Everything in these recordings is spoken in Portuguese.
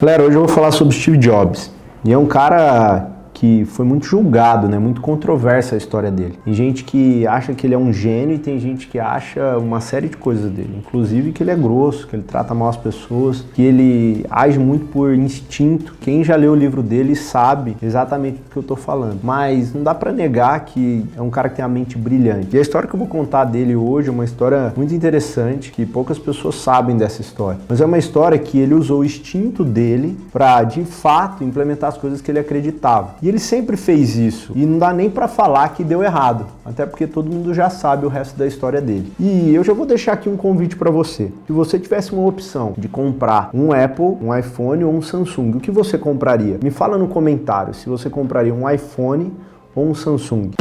Galera, hoje eu vou falar sobre Steve Jobs. E é um cara que foi muito julgado, né? Muito controversa a história dele. Tem gente que acha que ele é um gênio e tem gente que acha uma série de coisas dele. Inclusive que ele é grosso, que ele trata mal as pessoas, que ele age muito por instinto. Quem já leu o livro dele sabe exatamente do que eu tô falando. Mas não dá pra negar que é um cara que tem a mente brilhante. E a história que eu vou contar dele hoje é uma história muito interessante, que poucas pessoas sabem dessa história. Mas é uma história que ele usou o instinto dele pra, de fato, implementar as coisas que ele acreditava. E ele sempre fez isso, e não dá nem pra falar que deu errado, até porque todo mundo já sabe o resto da história dele. E eu já vou deixar aqui um convite pra você. Se você tivesse uma opção de comprar um Apple, um iPhone ou um Samsung, o que você compraria? Me fala no comentário se você compraria um iPhone ou um Samsung.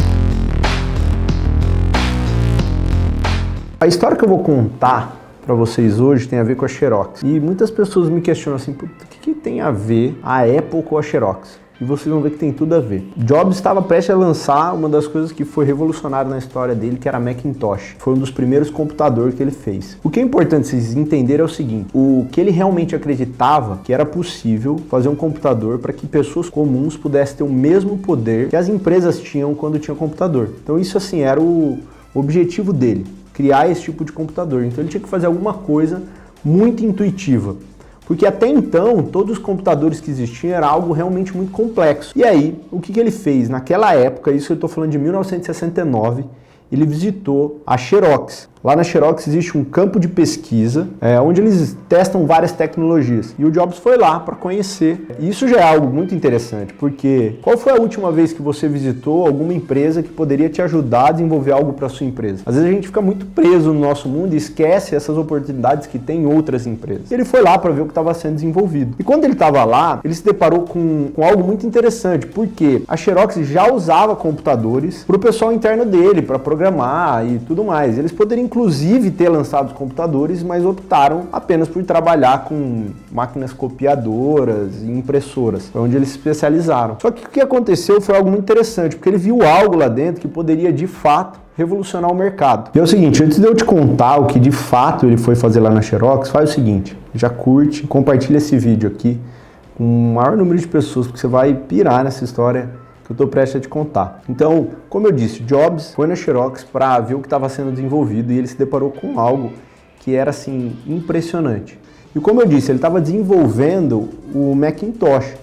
A história que eu vou contar para vocês hoje tem a ver com a Xerox. E muitas pessoas me questionam assim, o que tem a ver a Apple com a Xerox? E vocês vão ver que tem tudo a ver. Jobs estava prestes a lançar uma das coisas que foi revolucionária na história dele, que era a Macintosh. Foi um dos primeiros computadores que ele fez. O que é importante vocês entenderem é o seguinte, o que ele realmente acreditava que era possível fazer um computador para que pessoas comuns pudessem ter o mesmo poder que as empresas tinham quando tinham computador. Então isso assim era o objetivo dele, criar esse tipo de computador. Então ele tinha que fazer alguma coisa muito intuitiva. Porque até então, todos os computadores que existiam era algo realmente muito complexo. E aí, o que ele fez? Naquela época, isso eu estou falando de 1969, ele visitou a Xerox. Lá na Xerox existe um campo de pesquisa, onde eles testam várias tecnologias. E o Jobs foi lá para conhecer. E isso já é algo muito interessante, porque qual foi a última vez que você visitou alguma empresa que poderia te ajudar a desenvolver algo para sua empresa? Às vezes a gente fica muito preso no nosso mundo e esquece essas oportunidades que tem em outras empresas. Ele foi lá para ver o que estava sendo desenvolvido. E quando ele estava lá, ele se deparou com algo muito interessante, porque a Xerox já usava computadores para o pessoal interno dele, para programar e tudo mais. Eles poderiam inclusive ter lançado os computadores, mas optaram apenas por trabalhar com máquinas copiadoras e impressoras, onde eles se especializaram. Só que o que aconteceu foi algo muito interessante, porque ele viu algo lá dentro que poderia de fato revolucionar o mercado. E é o seguinte, antes de eu te contar o que de fato ele foi fazer lá na Xerox, faz o seguinte, já curte, compartilha esse vídeo aqui com o maior número de pessoas, porque você vai pirar nessa história que eu estou prestes a te contar. Então, como eu disse, Jobs foi na Xerox para ver o que estava sendo desenvolvido e ele se deparou com algo que era assim impressionante. E como eu disse, ele estava desenvolvendo o Macintosh.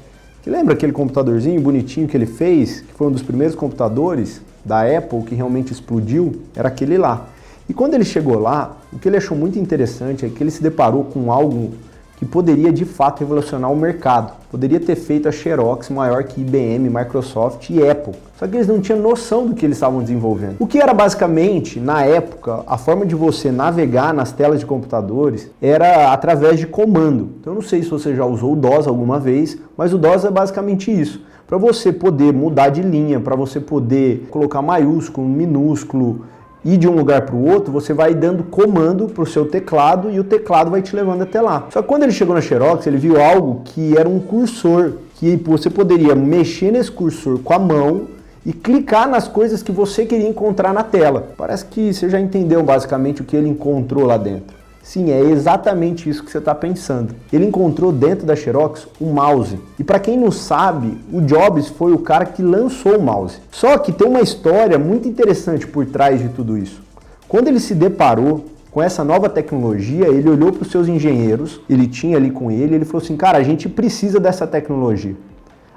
Que lembra aquele computadorzinho bonitinho que ele fez, que foi um dos primeiros computadores da Apple que realmente explodiu? Era aquele lá. E quando ele chegou lá, o que ele achou muito interessante é que ele se deparou com algo que poderia de fato revolucionar o mercado. Poderia ter feito a Xerox maior que IBM, Microsoft e Apple. Só que eles não tinham noção do que eles estavam desenvolvendo. O que era basicamente, na época, a forma de você navegar nas telas de computadores era através de comando. Então eu não sei se você já usou o DOS alguma vez, mas o DOS é basicamente isso. Para você poder mudar de linha, para você poder colocar maiúsculo, minúsculo, ir de um lugar para o outro, você vai dando comando para o seu teclado e o teclado vai te levando até lá. Só que quando ele chegou na Xerox, ele viu algo que era um cursor, que você poderia mexer nesse cursor com a mão e clicar nas coisas que você queria encontrar na tela. Parece que você já entendeu basicamente o que ele encontrou lá dentro. Sim, é exatamente isso que você está pensando. Ele encontrou dentro da Xerox um mouse. E para quem não sabe, o Jobs foi o cara que lançou o mouse. Só que tem uma história muito interessante por trás de tudo isso. Quando ele se deparou com essa nova tecnologia, ele olhou para os seus engenheiros, ele tinha ali com ele falou assim, cara, a gente precisa dessa tecnologia.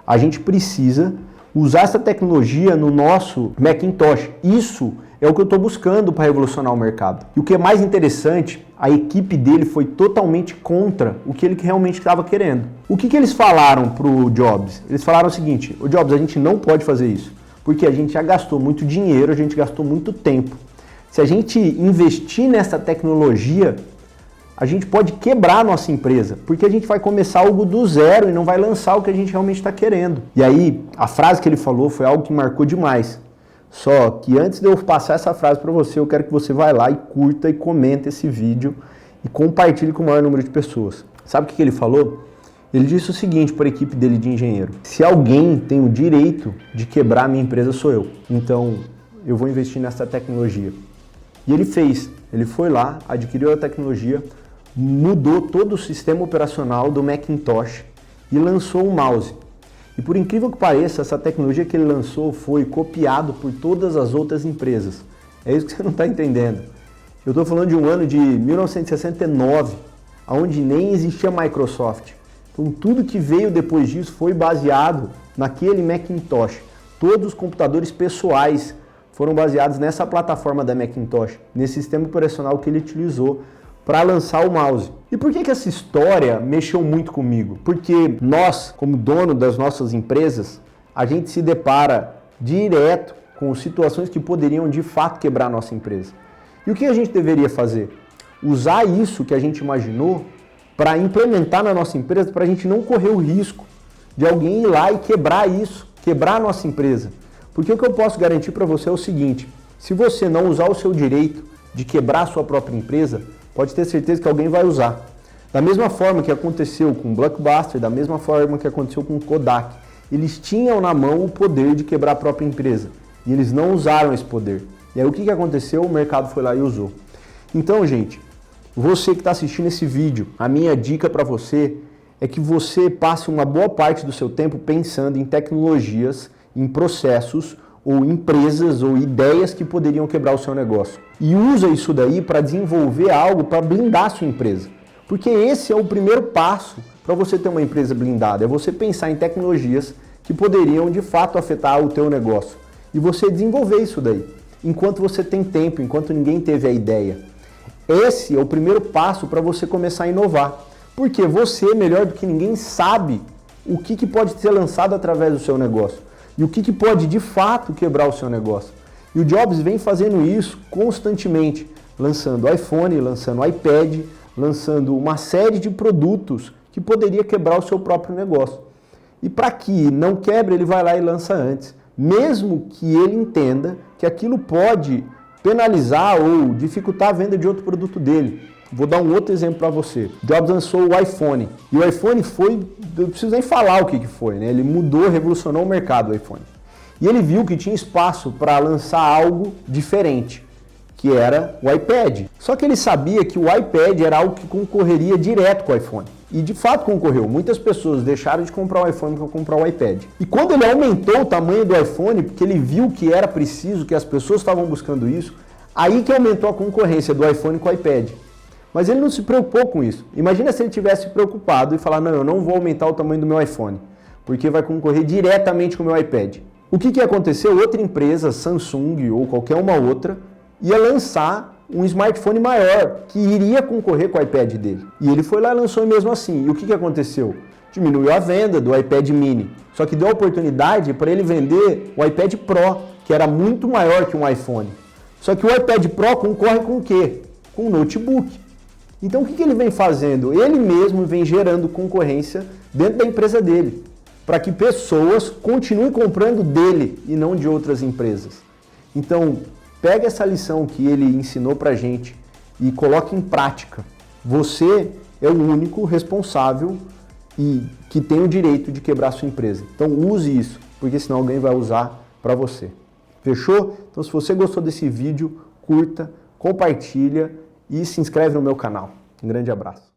A gente precisa usar essa tecnologia no nosso Macintosh. Isso é o que eu estou buscando para revolucionar o mercado. E o que é mais interessante, a equipe dele foi totalmente contra o que ele realmente estava querendo. O que eles falaram para o Jobs? Eles falaram o seguinte, o Jobs, a gente não pode fazer isso, porque a gente já gastou muito dinheiro, a gente gastou muito tempo. Se a gente investir nessa tecnologia, a gente pode quebrar a nossa empresa, porque a gente vai começar algo do zero e não vai lançar o que a gente realmente está querendo. E aí, a frase que ele falou foi algo que marcou demais. Só que antes de eu passar essa frase para você, eu quero que você vá lá e curta e comenta esse vídeo e compartilhe com o maior número de pessoas. Sabe o que ele falou? Ele disse o seguinte para a equipe dele de engenheiro. Se alguém tem o direito de quebrar a minha empresa, sou eu. Então, eu vou investir nessa tecnologia. E ele fez. Ele foi lá, adquiriu a tecnologia, mudou todo o sistema operacional do Macintosh e lançou um mouse. E por incrível que pareça, essa tecnologia que ele lançou foi copiado por todas as outras empresas. É isso que você não está entendendo. Eu estou falando de um ano de 1969, onde nem existia Microsoft. Então tudo que veio depois disso foi baseado naquele Macintosh. Todos os computadores pessoais foram baseados nessa plataforma da Macintosh, nesse sistema operacional que ele utilizou para lançar o mouse. E por que essa história mexeu muito comigo? Porque nós, como dono das nossas empresas, a gente se depara direto com situações que poderiam de fato quebrar a nossa empresa. E o que a gente deveria fazer? Usar isso que a gente imaginou para implementar na nossa empresa, para a gente não correr o risco de alguém ir lá e quebrar isso, quebrar a nossa empresa. Porque o que eu posso garantir para você é o seguinte: se você não usar o seu direito de quebrar a sua própria empresa, pode ter certeza que alguém vai usar. Da mesma forma que aconteceu com o Blockbuster, da mesma forma que aconteceu com o Kodak, eles tinham na mão o poder de quebrar a própria empresa e eles não usaram esse poder. E aí o que aconteceu? O mercado foi lá e usou. Então, gente, você que está assistindo esse vídeo, a minha dica para você é que você passe uma boa parte do seu tempo pensando em tecnologias, em processos ou empresas ou ideias que poderiam quebrar o seu negócio. E usa isso daí para desenvolver algo para blindar a sua empresa. Porque esse é o primeiro passo para você ter uma empresa blindada, é você pensar em tecnologias que poderiam de fato afetar o teu negócio. E você desenvolver isso daí, enquanto você tem tempo, enquanto ninguém teve a ideia. Esse é o primeiro passo para você começar a inovar. Porque você, melhor do que ninguém, sabe o que pode ser lançado através do seu negócio. E o que pode de fato quebrar o seu negócio. E o Jobs vem fazendo isso constantemente, lançando iPhone, lançando iPad, lançando uma série de produtos que poderia quebrar o seu próprio negócio. E para que não quebre, ele vai lá e lança antes, mesmo que ele entenda que aquilo pode penalizar ou dificultar a venda de outro produto dele. Vou dar um outro exemplo para você. Jobs lançou o iPhone. E o iPhone foi, eu não preciso nem falar o que foi, né? Ele mudou, revolucionou o mercado, o iPhone. E ele viu que tinha espaço para lançar algo diferente, que era o iPad. Só que ele sabia que o iPad era algo que concorreria direto com o iPhone. E de fato concorreu. Muitas pessoas deixaram de comprar o iPhone para comprar o iPad. E quando ele aumentou o tamanho do iPhone, porque ele viu que era preciso, que as pessoas estavam buscando isso, aí que aumentou a concorrência do iPhone com o iPad. Mas ele não se preocupou com isso. Imagina se ele tivesse preocupado e falar, não, eu não vou aumentar o tamanho do meu iPhone, porque vai concorrer diretamente com o meu iPad. O que aconteceu? Outra empresa, Samsung ou qualquer uma outra, ia lançar um smartphone maior, que iria concorrer com o iPad dele. E ele foi lá e lançou mesmo assim. E o que aconteceu? Diminuiu a venda do iPad mini. Só que deu a oportunidade para ele vender o iPad Pro, que era muito maior que um iPhone. Só que o iPad Pro concorre com o quê? Com um notebook. Então o que ele vem fazendo? Ele mesmo vem gerando concorrência dentro da empresa dele, para que pessoas continuem comprando dele e não de outras empresas. Então, pega essa lição que ele ensinou pra gente e coloque em prática. Você é o único responsável e que tem o direito de quebrar a sua empresa. Então use isso, porque senão alguém vai usar para você. Fechou? Então se você gostou desse vídeo, curta, compartilha e se inscreve no meu canal. Um grande abraço.